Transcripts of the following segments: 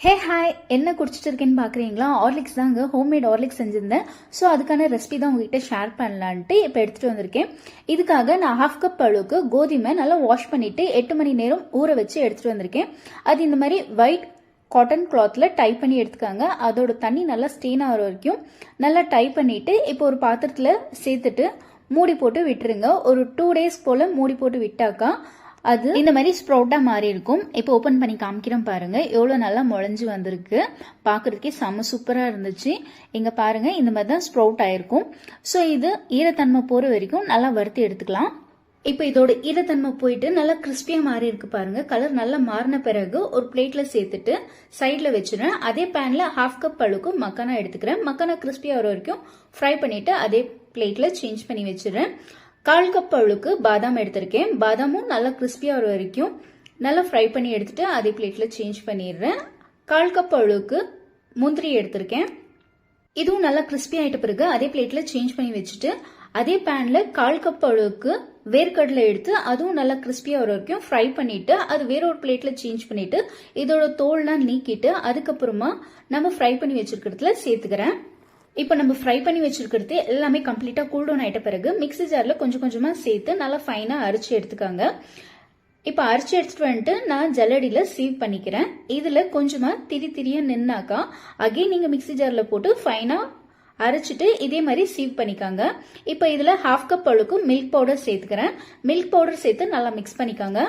Hey hi, என்ன குடிச்சிட்டு இருக்கேன்னு பார்க்குறீங்களா? ஹார்லிக்ஸ் தாங்க, ஹோம்மேட் ஹார்லிக்ஸ் செஞ்சிருந்தேன். ஸோ அதுக்கான ரெசிபி தான் உங்ககிட்ட ஷேர் பண்ணலான்ட்டு இப்போ எடுத்துகிட்டு வந்திருக்கேன். இதுக்காக நான் 1/2 கப் அளவுக்கு கோதுமை நல்லா வாஷ் பண்ணிவிட்டு 8 மணி நேரம் ஊற வச்சு எடுத்துகிட்டு வந்திருக்கேன். அது இந்த மாதிரி ஒயிட் காட்டன் கிளாத்தில் டைப் பண்ணி எடுத்துக்காங்க. அதோட தண்ணி நல்லா ஸ்டெயின் ஆகிற வரைக்கும் நல்லா டைப் பண்ணிவிட்டு இப்போ ஒரு பாத்திரத்தில் சேர்த்துட்டு மூடி போட்டு விட்டுருங்க. ஒரு 2 டேஸ் போல் மூடி போட்டு விட்டாக்கா அது இந்த மாதிரி ஸ்ப்ரவுட்டா மாறி இருக்கும். இப்போ ஓப்பன் பண்ணி காமிக்கிறோம் பாருங்க, எவ்வளோ நல்லா முளைஞ்சு வந்திருக்கு. பார்க்கறதுக்கே செம்ம சூப்பராக இருந்துச்சு. இங்கே பாருங்க, இந்த மாதிரி தான் ஸ்ப்ரவுட் ஆயிருக்கும். ஸோ இது ஈரத்தன்மை போகிற வரைக்கும் நல்லா வறுத்து எடுத்துக்கலாம். இப்போ இதோட ஈரத்தன்மை போயிட்டு நல்லா கிறிஸ்பியாக மாறி இருக்கு பாருங்க. கலர் நல்லா மாறின பிறகு ஒரு பிளேட்ல சேர்த்துட்டு சைடில் வச்சுருவேன். அதே பேனில் 1/2 கப் அளவுக்கு மக்கானா எடுத்துக்கிறேன். மக்கானா கிறிஸ்பியாக வர வரைக்கும் ஃப்ரை பண்ணிட்டு அதே பிளேட்ல சேஞ்ச் பண்ணி வச்சுருவேன். 1/4 கப் அளவுக்கு பாதாம் எடுத்திருக்கேன். பாதாமும் நல்லா கிறிஸ்பியாக வர வரைக்கும் நல்லா ஃப்ரை பண்ணி எடுத்துட்டு அதே பிளேட்ல சேஞ்ச் பண்ணிடுறேன். 1/4 கப் அளவுக்கு முந்திரி எடுத்திருக்கேன். இதுவும் நல்லா கிறிஸ்பி ஆயிட்ட பிறகு அதே பிளேட்ல சேஞ்ச் பண்ணி வச்சுட்டு அதே பேன்ல 1/4 கப் அளவுக்கு வேர்க்கடலை எடுத்து அதுவும் நல்லா கிறிஸ்பியாக வர வரைக்கும் ஃப்ரை பண்ணிட்டு அது வேற ஒரு பிளேட்ல சேஞ்ச் பண்ணிட்டு இதோட தோல்லாம் நீக்கிட்டு அதுக்கப்புறமா நம்ம ஃப்ரை பண்ணி வச்சிருக்கிறதுல சேர்த்துக்கிறேன். இப்போ நம்ம ஃப்ரை பண்ணி வச்சிருக்கிறது எல்லாமே கம்ப்ளீட்டா கூல் டவுன் ஆயிட்ட பிறகு மிக்ஸி ஜார்ல கொஞ்சம் கொஞ்சமா சேர்த்து நல்லா ஃபைனா அரைச்சி எடுத்துக்காங்க. இப்போ அரைச்சி எடுத்துட்டு வந்துட்டு நான் ஜல்லடியில சீவ் பண்ணிக்கிறேன். இதுல கொஞ்சமா திரியா நின்னாக்கா அகைன் நீங்க மிக்ஸி ஜார்ல போட்டு ஃபைனா அரைச்சிட்டு இதே மாதிரி சீவ் பண்ணிக்காங்க. இப்போ இதுல 1/2 கப் அளவுக்கு மில்க் பவுடர் சேர்த்துக்கிறேன். மில்க் பவுடர் சேர்த்து நல்லா மிக்ஸ் பண்ணிக்காங்க.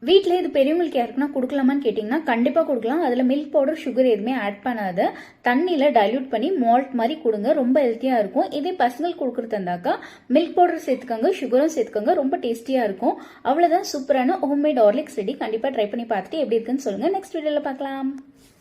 வீட்டில் இது பெரியவங்களுக்கு யாருக்குன்னா கொடுக்கலாமான்னு கேட்டிங்கன்னா கண்டிப்பாக கொடுக்கலாம். அதில் மில்க் பவுடர் சுகர் எதுவுமே ஆட் பண்ணாத தண்ணியில் டைல்யூட் பண்ணி மால்ட் மாதிரி கொடுங்க, ரொம்ப ஹெல்த்தியாக இருக்கும். இதே பசங்களுக்கு கொடுக்குறது இருந்தாக்கா மில்க் பவுடர் சேர்த்துக்கோங்க, சுகரும் சேர்த்துக்கோங்க, ரொம்ப டேஸ்டியாக இருக்கும். அவ்வளோதான், சூப்பரான ஹோம்மேட் ஹார்லிக்ஸ் ரெடி. கண்டிப்பாக ட்ரை பண்ணி பார்த்துட்டு எப்படி இருக்குன்னு சொல்லுங்கள். நெக்ஸ்ட் வீடியோவில் பார்க்கலாம்.